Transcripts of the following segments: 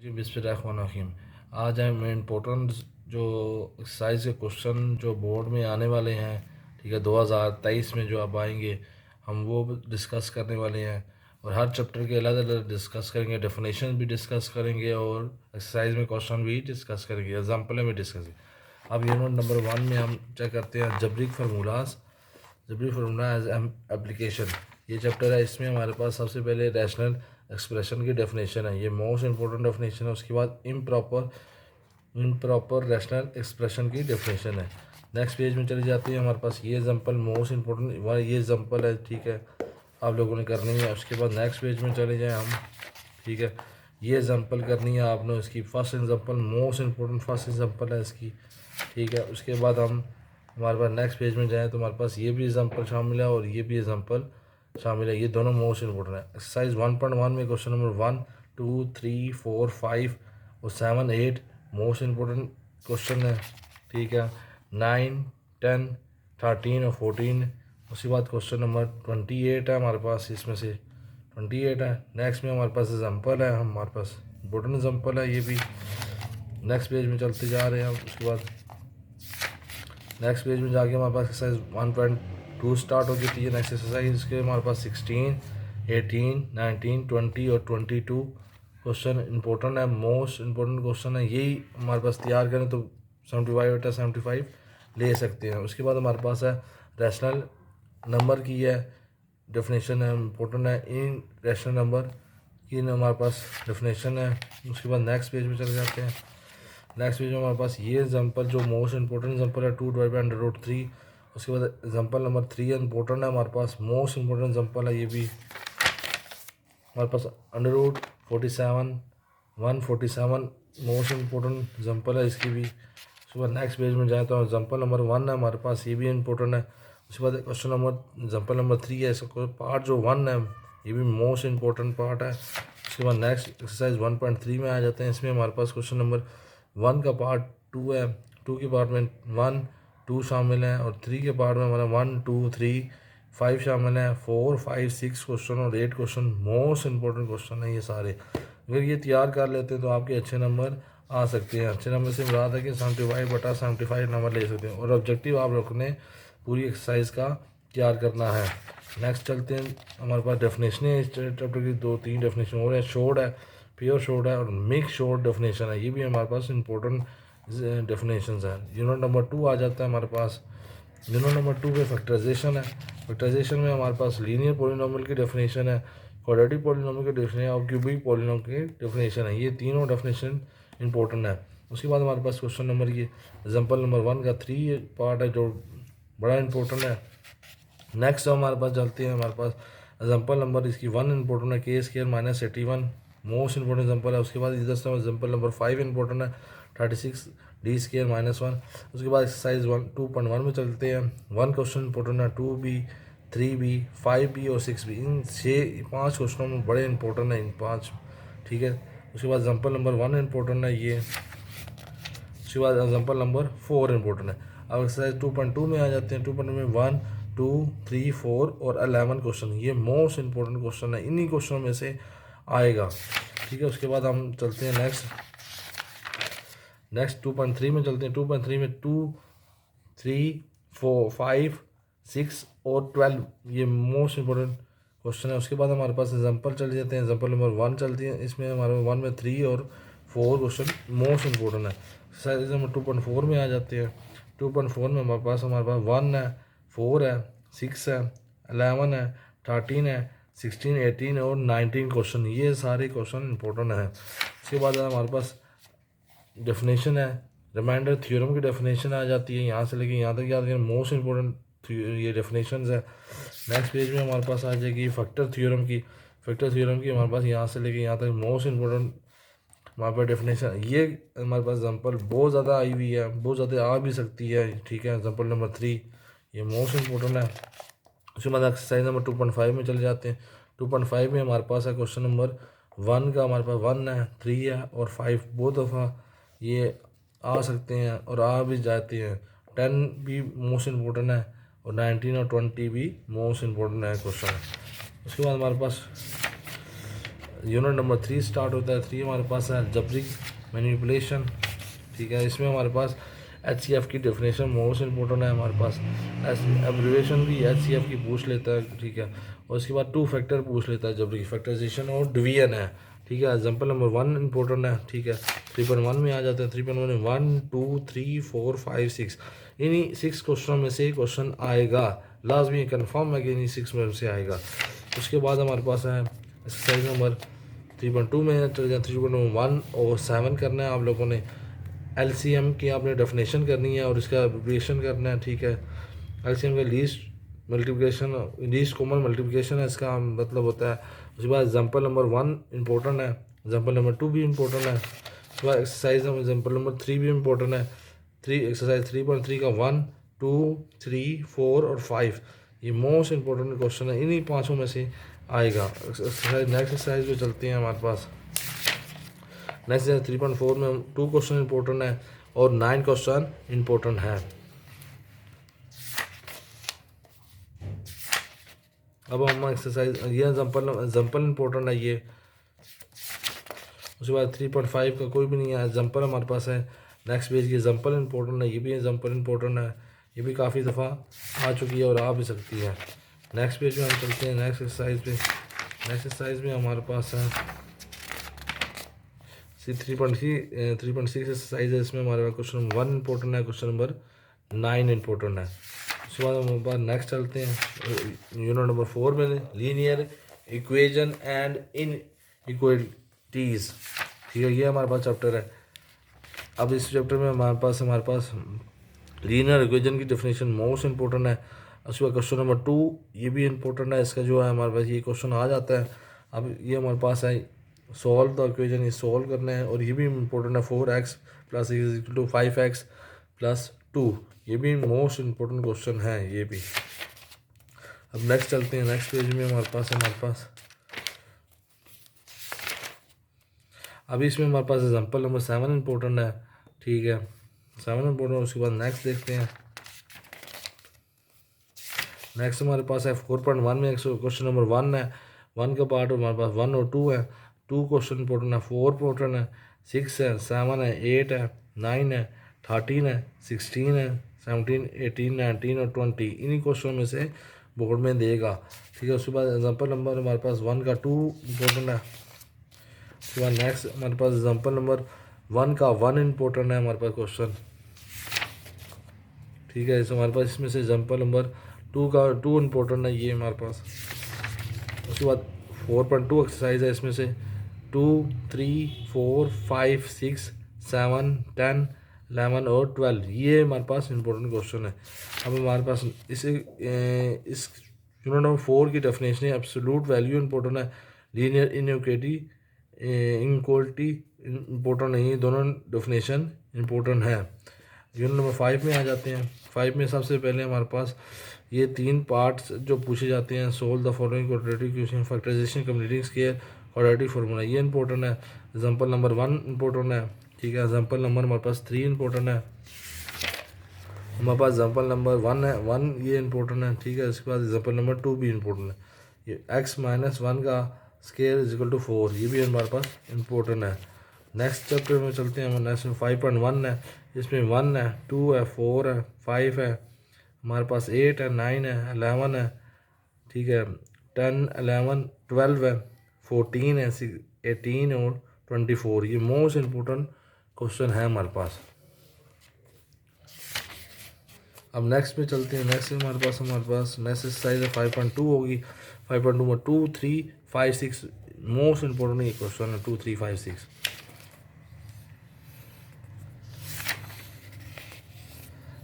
जी बिस्मिल्लाहिर्रहमानिर्रहीम। आज हम इम्पोर्टेंट जो एक्सरसाइज के क्वेश्चन जो बोर्ड में आने वाले हैं, ठीक है, 2023 में जो अब आएंगे, हम वो डिस्कस करने वाले हैं। और हर चैप्टर के अलग अलग डिस्कस करेंगे, डेफिनेशन भी डिस्कस करेंगे और एक्सरसाइज में क्वेश्चन भी डिस्कस करेंगे, एग्जाम्पल भी डिस्कस करेंगे। अब यूनिट नंबर 1 में हम चेक करते हैं जबरी फार्मूलाज, जबरी फार्मूला एज एप्लीकेशन। ये चैप्टर है, इसमें हमारे पास सबसे पहले रैशनल एक्सप्रेशन की डेफिनेशन है, ये मोस्ट इंपॉर्टेंट डेफिनेशन है। उसके बाद इम्प्रॉपर रैशनल एक्सप्रेशन की डेफिनेशन है। नेक्स्ट पेज में चली जाती है हमारे पास ये एग्जांपल मोस्ट इंपॉर्टेंट, ये एग्जांपल है, ठीक है, आप लोगों ने करनी है। उसके बाद नेक्स्ट पेज में चले जाएँ हम, ठीक है, ये एग्जांपल करनी है आपने। इसकी first example most important first example है इसकी, ठीक है। उसके बाद हम हमारे पास नेक्स्ट पेज में जाएँ तो हमारे पास ये भी एग्जांपल शामिल है और ये भी एग्जांपल शामिल है, ये दोनों मोस्ट इंपॉर्टेंट है। एक्सरसाइज 1.1 में क्वेश्चन नंबर 1, 2, 3, 4, 5 और 7, 8 मोस्ट इंपॉर्टेंट क्वेश्चन है, ठीक है। 9, 10, 13 और 14। उसके बाद क्वेश्चन नंबर 28 है हमारे पास, इसमें से 28 है। नेक्स्ट में हमारे पास एग्जाम्पल है, हमारे पास इंपॉर्टेंट एग्जाम्पल है ये भी। नेक्स्ट पेज में चलते जा रहे हैं हम। उसके बाद नेक्स्ट पेज में जाके हमारे पास एक्सरसाइज 1.2 स्टार्ट हो जाती है। नेक्स्ट एक्सरसाइज के हमारे पास 16, 18, 19, 20 और 22 क्वेश्चन इंपॉर्टेंट है, मोस्ट इंपॉर्टेंट क्वेश्चन है। यही हमारे पास तैयार करें तो 75/75 ले सकते हैं। उसके बाद हमारे पास है रैशनल नंबर की है डेफिनेशन है, इम्पोर्टेंट है। इन रैशनल नंबर की हमारे पास डेफिनेशन है। उसके बाद नेक्स्ट पेज में चले जाते हैं। नेक्स्ट पेज में हमारे पास ये एग्जांपल जो मोस्ट इंपॉर्टेंट एग्जांपल है 2/√3। उसके बाद एग्जांपल नंबर 3 इंपॉर्टेंट है हमारे पास, मोस्ट इंपॉर्टेंट एग्जांपल है ये भी हमारे पास। √47 147 मोस्ट इंपॉर्टेंट एग्जांपल है इसकी भी। उसके बाद नेक्स्ट पेज में जाए तो एग्जांपल नंबर 1 है हमारे पास, ये भी इंपॉर्टेंट है। उसके बाद क्वेश्चन नंबर एग्जांपल नंबर 3 है, इसका पार्ट जो 1 है ये भी मोस्ट इंपॉर्टेंट पार्ट है। उसके बाद नेक्स्ट एक्सरसाइज 1.3 में आ जाते हैं। इसमें हमारे पास क्वेश्चन नंबर 1 का पार्ट 2 है, 2 के पार्ट में 1, 2 शामिल है और 3 के पार्ट में हमारा 1, 2, 3, 5 शामिल है। 4, 5, 6 क्वेश्चन और 8 क्वेश्चन मोस्ट इंपॉर्टेंट क्वेश्चन है ये सारे। अगर ये तैयार कर लेते हैं तो आपके अच्छे नंबर आ सकते हैं। अच्छे नंबर से मुराद है कि 75/75 नंबर ले सकते हैं और ऑब्जेक्टिव आप लोग ने पूरी एक्सरसाइज का तैयार करना है। नेक्स्ट चलते हैं, हमारे पास डेफिनेशन है इस चैप्टर की 2-3 डेफिनेशन और है। शोर्ट है, प्योर शोर्ट है और मिक्स शोर्ट डेफिनेशन है, ये भी हमारे पास इंपॉर्टेंट डेफिनेशन है। यूनिट नंबर 2 आ जाता है हमारे पास। यूनिट नंबर 2 पे फैक्टराइजेशन है। फैक्टराइजेशन में हमारे पास लीनियर पॉलिनोमियल की डेफिनेशन है, क्वाड्रेटिक पॉलिनोमियल की डेफिनेशन है और क्यूबिक पॉलिनोमियल की डेफिनेशन है, ये तीनों डेफिनेशन इंपॉर्टेंट है। उसके बाद हमारे पास क्वेश्चन नंबर ये एग्जाम्पल नंबर 1 का 3 पार्ट है जो बड़ा इंपॉर्टेंट है। नेक्स्ट हमारे पास चलते हैं, हमारे पास एग्जाम्पल नंबर इसकी 1 इंपॉर्टेंट है, k² - 81 मोस्ट इंपॉर्टेंट एग्जाम्पल है। उसके बाद इधर से एग्जाम्पल नंबर 5 इंपॉर्टेंट है, 36 d² - 1। उसके बाद एक्सरसाइज 2.1 में चलते हैं। 1 क्वेश्चन इंपॉर्टेंट है, 2b, 3b, 5b और 6b, इन 5 क्वेश्चनों में बड़े इंपॉर्टेंट है इन 5, ठीक है। उसके बाद एग्जाम्पल नंबर 1 इंपॉर्टेंट है ये। उसके बाद एग्जाम्पल नंबर 4 इंपॉर्टेंट है। अब एक्सरसाइज 2.2 में आ जाते हैं। 2.2 में 1, 2, 3, 4 और 11 क्वेश्चन, ये मोस्ट इंपॉर्टेंट क्वेश्चन है, इन्हीं क्वेश्चनों में से आएगा, ठीक है। उसके बाद हम चलते हैं नेक्स्ट 2.3 में चलते हैं। 2.3 में 2, 3, 4, 5, 6 और 12, ये मोस्ट इंपॉर्टेंट क्वेश्चन है। उसके बाद हमारे पास एग्जांपल चले जाते हैं। एग्जांपल नंबर 1 चलती है, इसमें हमारे 1 में 3 और 4 क्वेश्चन मोस्ट इंपॉर्टेंट है। एक्सरसाइज नंबर 2.4 में आ जाते हैं। 2.4 में हमारे पास 1 है, 4 है, 6 है, 11 है, 13 है, 16, 18 और 19 क्वेश्चन, ये सारे क्वेश्चन इंपॉर्टेंट है। उसके बाद हमारे पास डेफिनेशन है, रिमाइंडर थ्योरम की डेफिनेशन आ जाती है, यहाँ से लेके यहाँ तक याद करें, मोस्ट इंपॉर्टेंट ये डेफिनेशंस है। नेक्स्ट पेज में हमारे पास आ जाएगी फैक्टर थ्योरम की हमारे पास यहाँ से लेके यहाँ तक मोस्ट इंपॉर्टेंट हमारे पास डेफिनेशन। ये हमारे पास एग्जांपल बहुत ज़्यादा आई हुई है, बहुत ज़्यादा आ भी सकती है, ठीक है। एग्जांपल नंबर 3 ये मोस्ट इंपॉर्टेंट है। उसके बाद एक्सरसाइज नंबर 2.5 में चले जाते हैं। 2.5 में हमारे पास है क्वेश्चन नंबर 1 का, हमारे पास 1 है, 3 है और 5 बहुत दफ़ा ये आ सकते हैं और आ भी जाते हैं। 10 भी मोस्ट इंपॉर्टेंट है और 19 और 20 भी मोस्ट इंपॉर्टेंट है क्वेश्चन। उसके बाद हमारे पास यूनिट नंबर 3 स्टार्ट होता है। 3 हमारे पास है अलजेब्रिक मैनिपुलेशन, ठीक है। इसमें हमारे पास HCF की डेफिनेशन मोस्ट इंपॉर्टेंट है। हमारे पास एब्रिवेशन भी HCF की पूछ लेता है, ठीक है। और उसके बाद 2 फैक्टर पूछ लेता है, जबकि फैक्टराइजेशन और डिवीजन है, ठीक है। एग्जाम्पल नंबर 1 इंपॉर्टेंट है, ठीक है। 3.1 में आ जाते हैं। 3.1 में 1 2 3 4 5 6 इन्हीं 6 क्वेश्चन में से क्वेश्चन आएगा, लाजमी कन्फर्म है कि इन्हीं 6 में से आएगा। उसके बाद हमारे पास है एक्सरसाइज नंबर 3.2 में चले जाए। 3.1 और 7 करना है आप लोगों ने। LCM की आपने डेफिनेशन करनी है और इसका एब्रिविएशन करना है, ठीक है। LCM का least multiplication, least common multiplication है, इसका मतलब होता है। उसके बाद एग्जाम्पल नंबर 1 इंपॉर्टेंट है, एग्जाम्पल नंबर 2 भी इंपॉर्टेंट है। उसके बाद एक्सरसाइज एग्जाम्पल नंबर 3 भी इंपॉर्टेंट है। एक्सरसाइज 3.3 का 1 2 3 4 और 5 ये मोस्ट इंपॉर्टेंट क्वेश्चन है, इन्हीं पाँचों में से आएगा। एक्सरसाइज नेक्स्ट एक्सरसाइज पे चलते हैं। हमारे पास नेक्स्ट 3.4 में 2 क्वेश्चन इंपॉर्टेंट है और 9 क्वेश्चन इंपॉर्टेंट है। अब हम एक्सरसाइज ये एग्जाम्पल इंपॉर्टेंट है ये। उसके बाद 3.5 का कोई भी नहीं है, एग्जाम्पल हमारे पास है। नेक्स्ट पेज की एग्जाम्पल इंपॉर्टेंट है, ये भी एग्जाम्पल इंपॉर्टेंट है, ये भी काफ़ी दफ़ा आ चुकी है और आ भी सकती है। नेक्स्ट पेज में हम चलते हैं नेक्स्ट एक्सरसाइज पे। नेक्स्ट एक्सरसाइज में हमारे पास है 3.6 एक्सरसाइज है। इसमें हमारे पास क्वेश्चन नंबर 1 इंपॉर्टेंट है, क्वेश्चन नंबर 9 इंपॉर्टेंट है। उसके बाद हम बार नेक्स्ट चलते हैं यूनिट नंबर 4 में, लीनियर इक्वेशन एंड इन इक्वलिटीज़, ठीक है। ये हमारे पास चैप्टर है। अब इस चैप्टर में हमारे पास लीनियर इक्वेशन की डेफिनेशन मोस्ट इंपॉर्टेंट है। उसके बाद क्वेश्चन नंबर 2 ये भी इंपॉर्टेंट है, इसका जो है हमारे पास ये क्वेश्चन आ जाता है। अब ये हमारे पास है सॉल्व द इक्वेशन, ये सॉल्व करना है और ये भी इंपॉर्टेंट है। 4x + 5x + 2 ये भी मोस्ट इंपॉर्टेंट क्वेश्चन है ये भी। अब नेक्स्ट चलते हैं नेक्स्ट पेज में। हमारे पास अभी इसमें हमारे पास एग्जाम्पल नंबर 7 इंपॉर्टेंट है, ठीक है। 7 इंपॉर्टेंट। उसके बाद नेक्स्ट देखते हैं। नेक्स्ट हमारे पास है 4.1 में क्वेश्चन नंबर 1 है। 1 का पार्ट हमारे पास 1 और 2 है। 2 क्वेश्चन इंपॉर्टेंट है, 4 इंपॉर्टेंट है, 6 है, 7 है, 8 है, 9 है, 13 है, 16 है, 17 18 19 और 20 इन्हीं क्वेश्चन में से बोर्ड में देगा, ठीक है। उसके बाद एग्जाम्पल नंबर हमारे पास 1 का 2 इंपॉर्टेंट है। उसके बाद नेक्स्ट हमारे पास एग्जाम्पल नंबर 1 का 1 इंपॉर्टेंट है हमारे पास क्वेश्चन, ठीक है। हमारे पास इसमें से एग्जाम्पल नंबर 2 का 2 इंपॉर्टेंट है ये हमारे पास। उसके बाद 4.2 एक्सरसाइज है, इसमें से 2 3 4 5 6 7 10 11 और 12 ये हमारे पास इंपॉर्टेंट क्वेश्चन है। अब हमारे पास इस यूनिट नंबर 4 की डेफिनेशन है एब्सोल्यूट वैल्यू इंपॉर्टेंट है, लीनियर इनइक्वालिटी इनइक्वालिटी इंपॉर्टेंट नहीं है, दोनों डेफिनेशन इंपॉर्टेंट है। यूनिट नंबर 5 में आ जाते हैं। 5 में सबसे पहले हमारे पास ये 3 पार्ट्स जो पूछे जाते हैं, solve the following quadratic equation, factorisation, completing square, quadratic formula, ये इंपॉर्टेंट है। एग्जांपल नंबर 1 इंपॉर्टेंट है, ठीक है। एग्जांपल नंबर हमारे पास 3 इंपॉर्टेंट है। हमारे पास एग्जांपल नंबर 1 है, 1 ये इंपॉर्टेंट है, ठीक है। इसके बाद एग्जांपल नंबर 2 भी इंपॉर्टेंट है। ये x - 1 का स्क्वायर = 4 ये भी हमारे पास इंपॉर्टेंट है। नेक्स्ट चैप्टर में चलते हैं। नेक्स्ट में 5.1 है, इसमें 1 है, 2 है, 4 है, 5 है, हमारे पास 8 है, 9 है, 11 है, ठीक है, 10 11 12 है, 14 है, 18 और 24 ये मोस्ट इंपॉर्टेंट क्वेश्चन है हमारे पास। अब नेक्स्ट पे चलते हैं। नेक्स्ट हमारे पास नेक्स्ट एक्सरसाइज है 5.2 होगी। 5.2 में 2 3 5 6 मोस्ट इंपॉर्टेंट ये क्वेश्चन है, 2 3 5 6।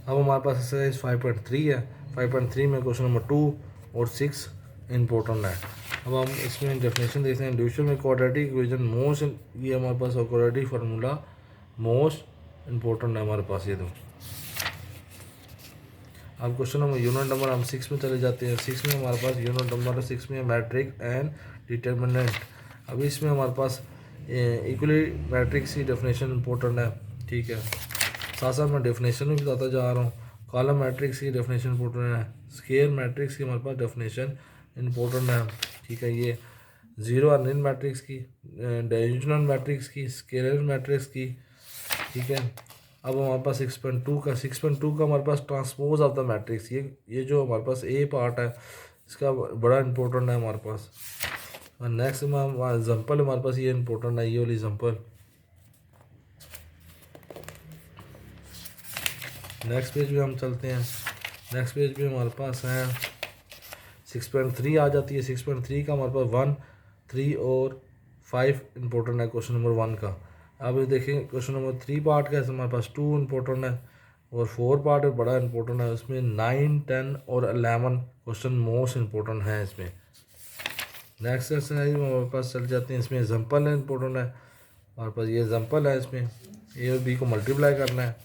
अब हमारे पास एक्सरसाइज 5.3 है। 5.3 में क्वेश्चन नंबर 2 और 6 इंपॉर्टेंट है। अब हम इसमें डेफिनेशन देखते हैं। डिविजन में क्वाड्रेटिक इक्वेशन मोस्ट, ये हमारे पास क्वाड्रेटिक फार्मूला मोस्ट इंपॉर्टेंट है हमारे पास ये दो। अब क्वेश्चन नंबर यूनिट नंबर हम 6 में चले जाते हैं। 6 में हमारे पास यूनिट नंबर 6 में मैट्रिक्स एंड डिटर्मिनेंट। अभी इसमें हमारे पास इक्वली मैट्रिक्स की डेफिनेशन इंपॉर्टेंट है, ठीक है। साथ साथ मैं डेफिनेशन भी बताता जा रहा हूँ। कॉलम मैट्रिक्स की डेफिनेशन इंपॉर्टेंट है, स्क्वायर मैट्रिक्स की हमारे पास डेफिनेशन इंपॉर्टेंट है, ठीक है। ये ज़ीरो अर्निन मैट्रिक्स की, डायमेंशनल मैट्रिक्स की, स्केलर मैट्रिक्स की, ठीक है। अब हमारे पास 6.2 का हमारे पास ट्रांसपोज ऑफ द मैट्रिक्स, ये जो हमारे पास ए पार्ट है इसका बड़ा इंपॉर्टेंट है हमारे पास। और नेक्स्ट एग्जाम्पल हमारे पास ये इंपॉर्टेंट है, ये वाली एग्जाम्पल। नेक्स्ट पेज पे हम चलते हैं। नेक्स्ट पेज पे हमारे पास है 6.3 आ जाती है। 6.3 का हमारे पास 1, 3 और 5 इंपॉर्टेंट है क्वेश्चन नंबर 1 का। अब ये देखें क्वेश्चन नंबर 3 पार्ट का हमारे पास 2 इंपॉर्टेंट है और 4 पार्ट बड़ा इंपॉर्टेंट है। उसमें 9, 10 और 11 क्वेश्चन मोस्ट इंपॉर्टेंट हैं इसमें। नेक्स्ट एक्सरसाइज में हमारे पास चल जाते हैं। इसमें एग्जाम्पल है इंपॉर्टेंट है हमारे पास, ये एग्जाम्पल है, इसमें ए और बी को मल्टीप्लाई करना है।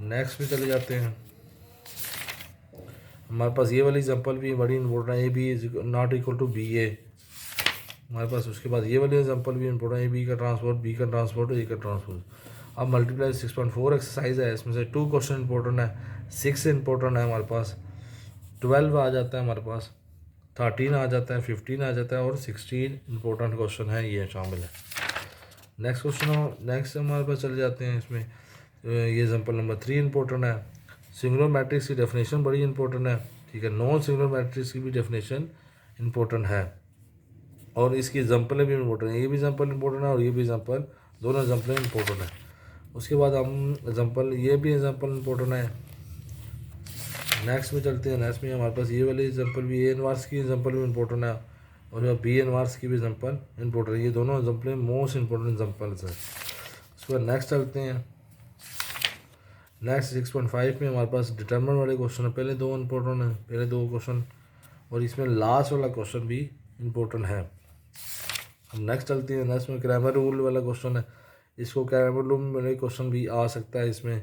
नेक्स्ट में चले जाते हैं। हमारे पास ये वाली एग्जांपल भी बड़ी इंपॉर्टेंट है, A B is not equal to B A हमारे पास। उसके बाद ये वाली एग्जांपल भी इंपॉर्टेंट है, ए बी का ट्रांसपोर्ट, बी का ट्रांसपोर्ट, ए का ट्रांसपोर्ट। अब मल्टीप्लाई 6.4 एक्सरसाइज है, इसमें से 2 क्वेश्चन इंपॉर्टेंट है, 6 इंपॉर्टेंट है हमारे पास, 12 आ जाता है हमारे पास, 13 आ जाता है, 15 आ जाता है और 16 इंपॉर्टेंट क्वेश्चन है ये शामिल है। नेक्स्ट हमारे पास चले जाते हैं। इसमें ये एग्जांपल नंबर 3 इंपॉर्टेंट है। सिंगुलर मैट्रिक्स की डेफिनेशन बड़ी इंपॉर्टेंट है, ठीक है। नॉन सिंगुलर मैट्रिक्स की भी डेफिनेशन इंपॉर्टेंट है और इसकी एग्जांपलें भी इंपॉर्टेंट है। ये भी एग्जांपल इंपॉर्टेंट है और ये भी एग्जांपल, दोनों एग्जांपलें इंपॉर्टेंट है। उसके बाद हम एग्जांपल, ये भी एग्जांपल इंपॉर्टेंट है। नेक्स्ट में चलते हैं। नेक्स्ट में हमारे पास ये वाली एग्जांपल भी, ए इनवर्स की एग्जांपल भी इंपॉर्टेंट है और बी इनवर्स की भी एग्जांपल इंपॉर्टेंट है। ये दोनों एग्जांपलें मोस्ट इंपॉर्टेंट एग्जांपल्स हैं। उसके बाद नेक्स्ट चलते हैं। नेक्स्ट 6.5 में हमारे पास डिटरमिनेंट वाले क्वेश्चन है। पहले 2 इंपॉर्टेंट है, पहले 2 क्वेश्चन और इसमें लास्ट वाला क्वेश्चन भी इंपॉर्टेंट है। हम नेक्स्ट चलते हैं। नेक्स्ट में क्रैमर रूल वाला क्वेश्चन है, इसको क्रैमर रूल वाले क्वेश्चन भी आ सकता है। इसमें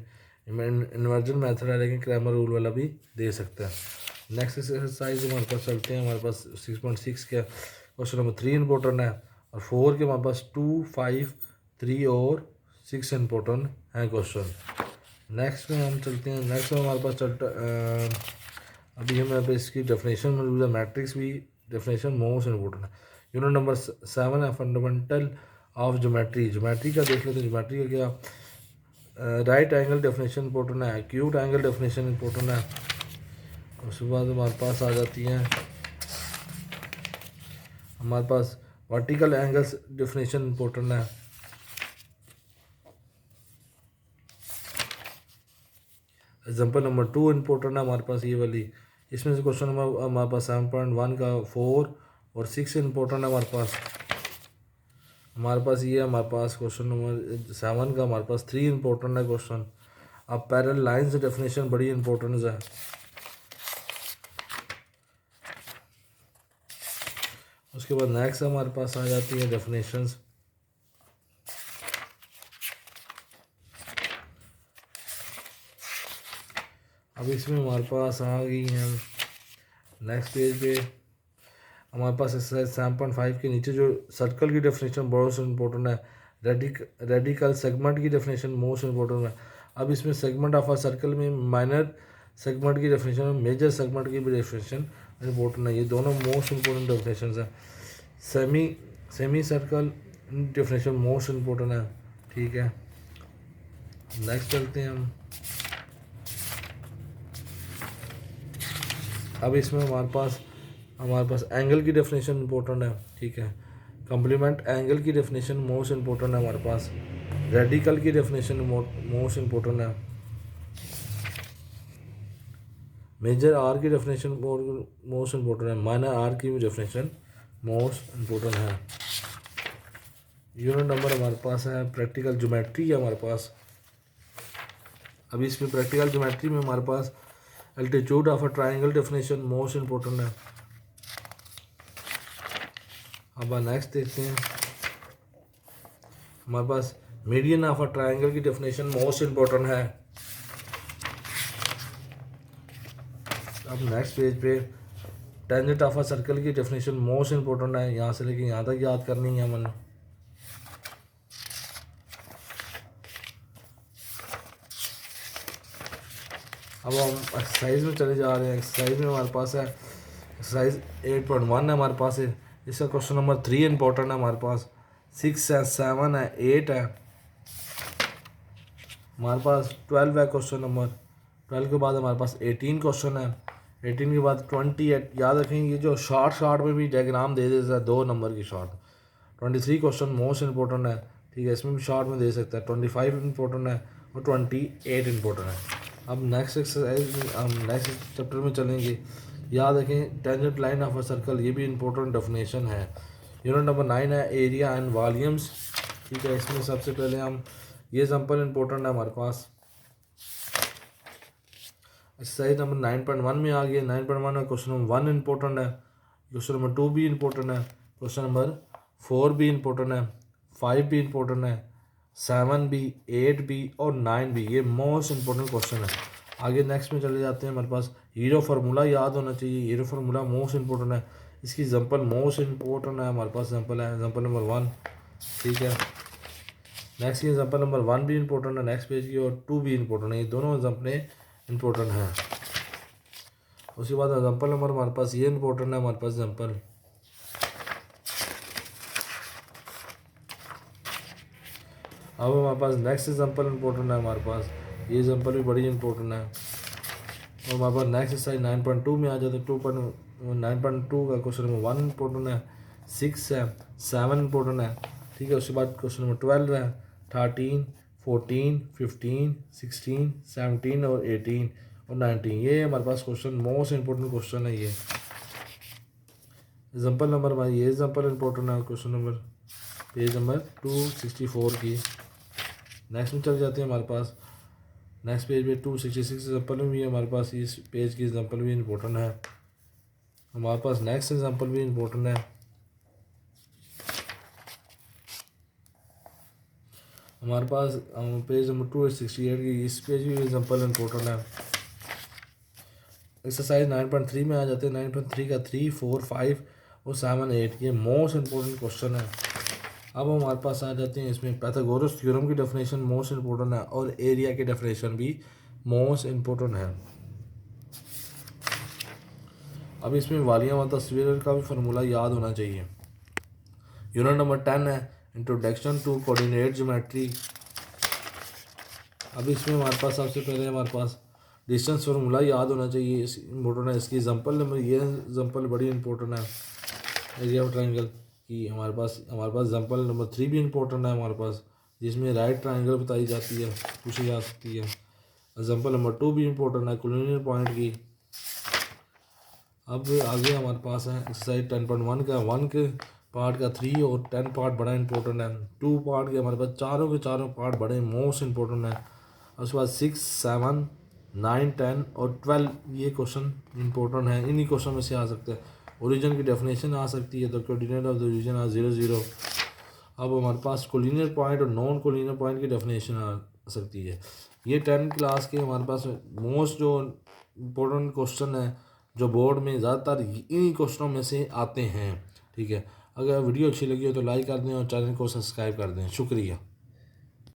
इन्वर्जन मेथड है लेकिन क्रैमर रूल वाला भी दे सकता है। नेक्स्ट एक्सरसाइज हमारे पास चलते हैं। हमारे पास 6.6 का क्वेश्चन नंबर 3 इंपॉर्टेंट है और 4 के हमारे पास 2, 5, 3 और 6 इंपॉर्टेंट हैं क्वेश्चन। नेक्स्ट में हम चलते हैं। नेक्स्ट में हमारे पास अभी हमें पे इसकी डेफिनेशन मौजूद है। मैट्रिक्स भी डेफिनेशन मोस्ट इंपॉर्टेंट है। यूनिट नंबर 7 है, फंडामेंटल ऑफ ज्योमेट्री। ज्योमेट्री का देख लेते हैं। ज्योमेट्री का क्या, राइट एंगल डेफिनेशन इंपॉर्टेंट है, एक्यूट एंगल डेफिनेशन इंपॉर्टेंट है। उसके बाद हमारे पास आ जाती हैं हमारे पास वर्टिकल एंगल्स डेफिनेशन इंपॉर्टेंट है। एग्जाम्पल नंबर 2 इंपॉर्टेंट है हमारे पास ये वाली। इसमें से क्वेश्चन नंबर हमारे पास 7.1 का 4 और 6 इंपॉर्टेंट है हमारे पास। ये हमारे पास क्वेश्चन नंबर 7 का हमारे पास 3 इंपॉर्टेंट है क्वेश्चन। अब पैरेलल लाइंस डेफिनेशन बड़ी इंपॉर्टेंट है। उसके बाद नेक्स्ट हमारे पास आ जाती है डेफिनेशंस। अब इसमें हमारे पास आ गई हैं। नेक्स्ट पेज पे हमारे पास एक्सरसाइज 7.5 के नीचे जो सर्कल की डेफिनेशन बहुत इंपॉर्टेंट है, रेडिकल सेगमेंट की डेफिनेशन मोस्ट इंपॉर्टेंट है। अब इसमें सेगमेंट ऑफ अ सर्कल में माइनर सेगमेंट की डेफिनेशन और मेजर सेगमेंट की भी डेफिनेशन इंपॉर्टेंट है। ये दोनों मोस्ट इंपॉर्टेंट डेफिनेशन हैं। Semi circle definition most important है, ठीक है। नेक्स्ट चलते हैं हम। अब इसमें हमारे पास एंगल की डेफिनेशन इंपॉर्टेंट है, ठीक है। कंप्लीमेंट एंगल की डेफिनेशन मोस्ट इंपॉर्टेंट है हमारे पास। रेडिकल की डेफिनेशन मोस्ट इंपॉर्टेंट है। मेजर आर की डेफिनेशन मोस्ट इंपॉर्टेंट है। माइनर आर की भी डेफिनेशन मोस्ट इंपॉर्टेंट है। यूनिट नंबर हमारे पास है प्रैक्टिकल ज्योमेट्री है हमारे पास। अभी इसमें प्रैक्टिकल ज्योमेट्री में हमारे पास altitude of a triangle definition most important है। अब नेक्स्ट देखते हैं। हमारे पास मीडियन ऑफ अ ट्राइंगल की डेफिनेशन मोस्ट इंपॉर्टेंट है। अब नेक्स्ट पेज पे टेंजेंट ऑफ अ सर्कल की डेफिनेशन मोस्ट इंपॉर्टेंट है। यहाँ से लेके यहाँ तक याद करनी है हमने। अब हम एक्सरसाइज में चले जा रहे हैं। एक्सरसाइज में हमारे पास है एक्सरसाइज 8.1 है हमारे पास है। इसका क्वेश्चन नंबर 3 इंपॉर्टेंट है हमारे पास, 6 है, 7 है, 8 है, हमारे पास 12 है क्वेश्चन नंबर, 12 के बाद हमारे पास 18 क्वेश्चन है, 18 के बाद 20 है। याद रखेंगे जो शॉर्ट में भी डायग्राम दे देता है 2 नंबर की शॉर्ट। 23 क्वेश्चन मोस्ट इंपॉर्टेंट है, ठीक है, इसमें भी शॉर्ट में दे सकता है। 25 इंपॉर्टेंट है और 28 इंपॉर्टेंट है। अब नेक्स्ट एक्सरसाइज हम नेक्स्ट चैप्टर में चलेंगे। याद रखें tangent line of a circle, ये भी इंपॉर्टेंट डेफिनेशन है। यूनिट नंबर 9 है एरिया एंड वॉल्यूम्स, ठीक है। इसमें सबसे पहले हम ये एग्जांपल इंपॉर्टेंट है हमारे पास। एक्सरसाइज नंबर 9.1 में आ गया। 9.1 में क्वेश्चन नंबर 1 इंपॉर्टेंट है, क्वेश्चन नंबर 2 भी इंपॉर्टेंट है, क्वेश्चन नंबर 4 भी इंपॉर्टेंट है, 5 भी इंपॉर्टेंट है, 7 भी, 8 भी और 9 भी, ये मोस्ट इंपॉर्टेंट क्वेश्चन है। आगे नेक्स्ट में चले जाते हैं। हमारे पास हीरो फार्मूला याद होना चाहिए, हीरो फार्मूला मोस्ट इंपॉर्टेंट है। इसकी एग्जांपल मोस्ट इंपॉर्टेंट है हमारे पास, एग्जांपल है एग्जांपल नंबर 1, ठीक है। नेक्स्ट की एग्जांपल नंबर 1 भी इंपॉर्टेंट है नेक्स्ट पेज की, और 2 भी इंपॉर्टेंट है, ये दोनों एग्जांपलें इंपॉर्टेंट हैं। उसके बाद एग्जांपल नंबर हमारे पास ये इंपॉर्टेंट है हमारे पास एग्जांपल, अब हमारे पास नेक्स्ट एग्जांपल इंपॉर्टेंट है हमारे पास, ये एग्जांपल भी बड़ी इंपॉर्टेंट है। और हमारे पास नेक्स्ट एक्सरसाइज 9.2 में आ जाते हैं। 9.2 का क्वेश्चन नंबर 1 इंपॉर्टेंट है, 6 है, 7 इंपॉर्टेंट है, ठीक है। उसके बाद क्वेश्चन नंबर 12 है, 13, 14, 15, 16, 17 और 18 और 19, ये हमारे पास क्वेश्चन मोस्ट इंपॉर्टेंट क्वेश्चन है। ये एग्जांपल नंबर हमारी ये एग्जांपल इंपॉर्टेंट है क्वेश्चन नंबर पेज नंबर 264 की। नेक्स्ट में चल जाते हैं हमारे पास। नेक्स्ट पेज पे 266 एग्जांपल में भी हमारे पास इस पेज की एग्जांपल भी इंपॉर्टेंट है। हमारे पास नेक्स्ट एग्जांपल भी इंपॉर्टेंट है। हमारे पास पेज नंबर 268 की इस पेज भी एग्जांपल इंपॉर्टेंट है। एक्सरसाइज 9.3 में आ जाते हैं। 9.3 का 3, 4, 5 और 7, 8 ये मोस्ट इंपॉर्टेंट क्वेश्चन है। अब हमारे पास आ जाते हैं इसमें पाइथागोरस थ्योरम की डेफिनेशन मोस्ट इंपॉर्टेंट है और एरिया की डेफिनेशन भी मोस्ट इंपॉर्टेंट है। अब इसमें वॉल्यूम और तस्वीर का भी फार्मूला याद होना चाहिए। यूनिट नंबर 10 है इंट्रोडक्शन टू कोऑर्डिनेट ज्योमेट्री। अब इसमें हमारे पास सबसे पहले हमारे पास डिस्टेंस फार्मूला याद होना चाहिए, इस इंपॉर्टेंट है। इसकी एग्जांपल नंबर ये एग्जांपल बड़ी इंपॉर्टेंट है एरिया ऑफ ट्रायंगल की। हमारे पास एग्जांपल नंबर 3 भी इंपॉर्टेंट है हमारे पास, जिसमें राइट ट्रायंगल बताई जाती है, पूछी जा सकती है। एग्जांपल नंबर 2 भी इंपॉर्टेंट है कोलिनियर पॉइंट की। अब आगे हमारे पास है एक्सरसाइज 10.1 का 1 के पार्ट का 3 और 10 पार्ट बड़ा इंपॉर्टेंट है। 2 पार्ट के हमारे पास चारों के चारों पार्ट बड़े मोस्ट इंपॉर्टेंट है। उसके बाद 6, 7, 9, 10 और 12 ये क्वेश्चन इंपॉर्टेंट है। इन्हीं क्वेश्चन में से आ सकते हैं। ओरिजिन की डेफिनेशन आ सकती है, तो कोऑर्डिनेट ऑफ द रीजन आ 0, 0। अब हमारे पास कोलिनियर पॉइंट और नॉन कोलिनियर पॉइंट की डेफिनेशन आ सकती है। ये 10 क्लास के हमारे पास मोस्ट जो इम्पोर्टेंट क्वेश्चन है जो बोर्ड में ज़्यादातर इन्हीं क्वेश्चनों में से आते हैं, ठीक है। अगर वीडियो अच्छी लगी हो तो लाइक कर दें और चैनल को सब्सक्राइब कर दें। शुक्रिया।